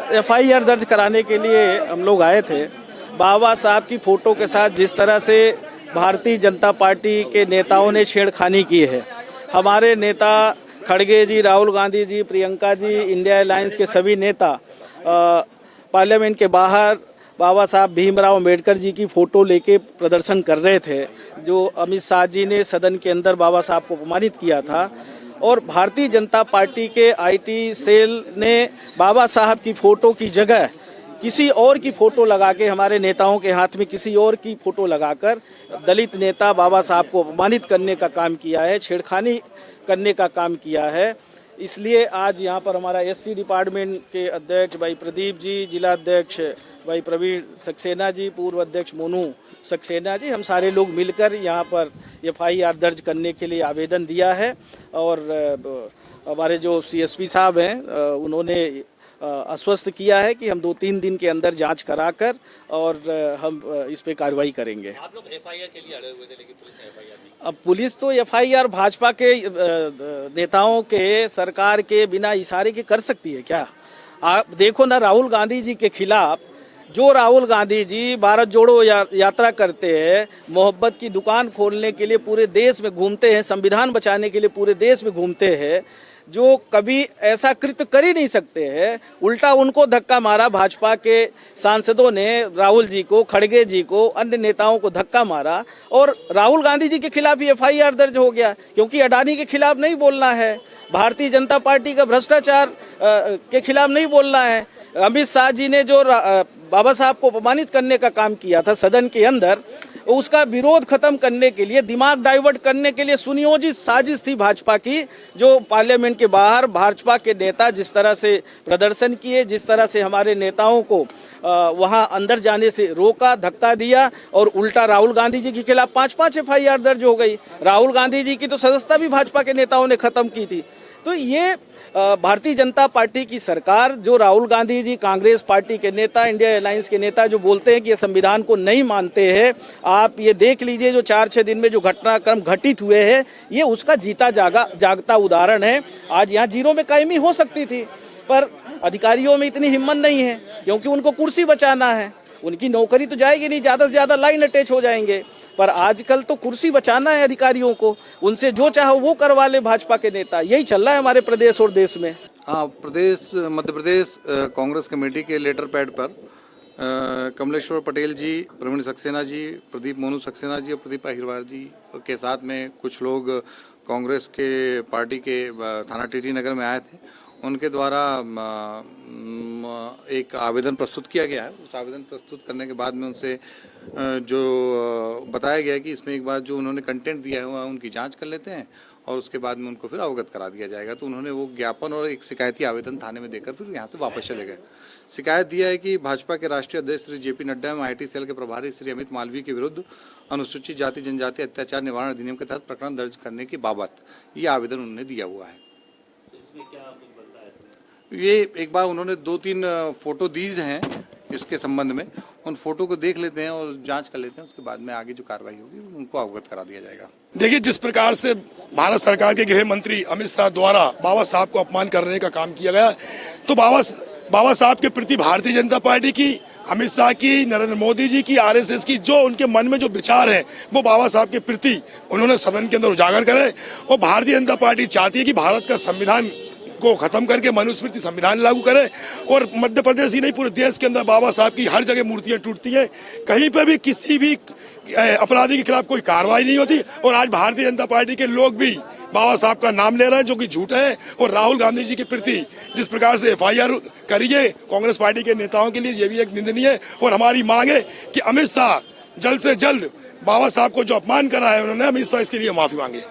FIR दर्ज कराने के लिए हम लोग आए थे। बाबा साहब की फ़ोटो के साथ जिस तरह से भारतीय जनता पार्टी के नेताओं ने छेड़खानी की है, हमारे नेता खड़गे जी, राहुल गांधी जी, प्रियंका जी, इंडिया अलायंस के सभी नेता पार्लियामेंट के बाहर बाबा साहब भीमराव अम्बेडकर जी की फ़ोटो लेके प्रदर्शन कर रहे थे। जो अमित शाह जी ने सदन के अंदर बाबा साहब को अपमानित किया था, और भारतीय जनता पार्टी के आईटी सेल ने बाबा साहब की फ़ोटो की जगह किसी और की फ़ोटो लगा के, हमारे नेताओं के हाथ में किसी और की फ़ोटो लगाकर दलित नेता बाबा साहब को अपमानित करने का काम किया है, छेड़खानी करने का काम किया है। इसलिए आज यहाँ पर हमारा एससी डिपार्टमेंट के अध्यक्ष भाई प्रदीप जी, जिला अध्यक्ष भाई प्रवीण सक्सेना जी, पूर्व अध्यक्ष मोनू सक्सेना जी, हम सारे लोग मिलकर यहाँ पर एफआईआर दर्ज करने के लिए आवेदन दिया है। और हमारे जो सीएसपी साहब हैं उन्होंने आश्वस्त किया है कि हम 2-3 दिन के अंदर जांच कराकर और हम इस पे कार्रवाई करेंगे। आप लोग एफआईआर के लिए अड़े हुए थे, लेकिन पुलिस ने एफआईआर दी। अब पुलिस तो एफआईआर भाजपा के नेताओं के, सरकार के बिना इशारे के कर सकती है क्या? आप देखो ना, राहुल गांधी जी के खिलाफ जो राहुल गांधी जी भारत जोड़ो यात्रा करते हैं, मोहब्बत की दुकान खोलने के लिए पूरे देश में घूमते हैं, संविधान बचाने के लिए पूरे देश में घूमते हैं, जो कभी ऐसा कृत्य कर ही नहीं सकते हैं, उल्टा उनको धक्का मारा भाजपा के सांसदों ने, राहुल जी को, खड़गे जी को, अन्य नेताओं को धक्का मारा, और राहुल गांधी जी के खिलाफ ही एफआईआर दर्ज हो गया, क्योंकि अडानी के खिलाफ नहीं बोलना है, भारतीय जनता पार्टी का भ्रष्टाचार के खिलाफ नहीं बोलना है। अमित शाह जी ने जो बाबा साहब को अपमानित करने का काम किया था सदन के अंदर, उसका विरोध खत्म करने के लिए, दिमाग डाइवर्ट करने के लिए सुनियोजित साजिश थी भाजपा की, जो पार्लियामेंट के बाहर भाजपा के नेता जिस तरह से प्रदर्शन किए, जिस तरह से हमारे नेताओं को वहां अंदर जाने से रोका, धक्का दिया, और उल्टा राहुल गांधी जी के खिलाफ 5-5 एफआईआर दर्ज हो गई। राहुल गांधी जी की तो सदस्यता भी भाजपा के नेताओं ने खत्म की थी। तो ये भारतीय जनता पार्टी की सरकार, जो राहुल गांधी जी कांग्रेस पार्टी के नेता, इंडिया अलायंस के नेता जो बोलते हैं कि ये संविधान को नहीं मानते हैं, आप ये देख लीजिए जो 4-6 दिन में जो घटनाक्रम घटित हुए हैं, ये उसका जीता जागता उदाहरण है। आज यहाँ जीरो में कायमी हो सकती थी, पर अधिकारियों में इतनी हिम्मत नहीं है, क्योंकि उनको कुर्सी बचाना है, उनकी नौकरी तो जाएगी नहीं, ज़्यादा से ज़्यादा लाइन अटैच हो जाएंगे। पर आजकल तो कुर्सी बचाना है अधिकारियों को, उनसे जो चाहो वो करवा ले भाजपा के नेता। यही चल रहा है हमारे प्रदेश और देश में। हाँ, मध्य प्रदेश कांग्रेस कमेटी के लेटर पैड पर कमलेश्वर पटेल जी, प्रवीण सक्सेना जी, प्रदीप मोनू सक्सेना जी और प्रदीप अहिरवार जी के साथ में कुछ लोग कांग्रेस के पार्टी के थाना टीटी नगर में आए थे। उनके द्वारा एक आवेदन प्रस्तुत किया गया है। उस आवेदन प्रस्तुत करने के बाद में उनसे जो बताया गया कि इसमें एक बार जो उन्होंने कंटेंट दिया है वह उनकी जांच कर लेते हैं और उसके बाद में उनको फिर अवगत करा दिया जाएगा। तो उन्होंने वो ज्ञापन और एक शिकायती आवेदन थाने में देकर फिर यहाँ से वापस चले गए। शिकायत दिया है कि भाजपा के राष्ट्रीय अध्यक्ष श्री जेपी नड्डा एवं आईटी सेल के प्रभारी श्री अमित मालवीय के विरुद्ध अनुसूचित जाति जनजाति अत्याचार निवारण अधिनियम के तहत प्रकरण दर्ज करने की बाबत ये आवेदन उन्होंने दिया हुआ है। ये एक बार उन्होंने 2-3 फोटो दीज हैं इसके संबंध में, उन फोटो को देख लेते हैं और जांच कर लेते हैं, उसके बाद में आगे जो कार्रवाई होगी उनको अवगत करा दिया जाएगा। देखिए, जिस प्रकार से भारत सरकार के गृह मंत्री अमित शाह द्वारा बाबा साहब को अपमान करने का काम किया गया, तो बाबा साहब के प्रति भारतीय जनता पार्टी की, अमित शाह की, नरेंद्र मोदी जी की, आरएसएस की जो उनके मन में जो विचार है वो बाबा साहब के प्रति उन्होंने सदन के अंदर उजागर करे। और भारतीय जनता पार्टी चाहती है कि भारत का संविधान को खत्म करके मनुस्मृति संविधान लागू करे। और मध्य प्रदेश ही नहीं, पूरे देश के अंदर बाबा साहब की हर जगह मूर्तियां टूटती हैं, कहीं पर भी किसी भी अपराधी के खिलाफ कोई कार्रवाई नहीं होती। और आज भारतीय जनता पार्टी के लोग भी बाबा साहब का नाम ले रहे हैं, जो कि झूठ है। और राहुल गांधी जी के प्रति जिस प्रकार से एफआईआर करी है कांग्रेस पार्टी के नेताओं के लिए, ये भी एक निंदनीय है। और हमारी मांग है कि अमित शाह जल्द से जल्द बाबा साहब को जो अपमान करा है उन्होंने, अमित शाह इसके लिए माफी मांगे।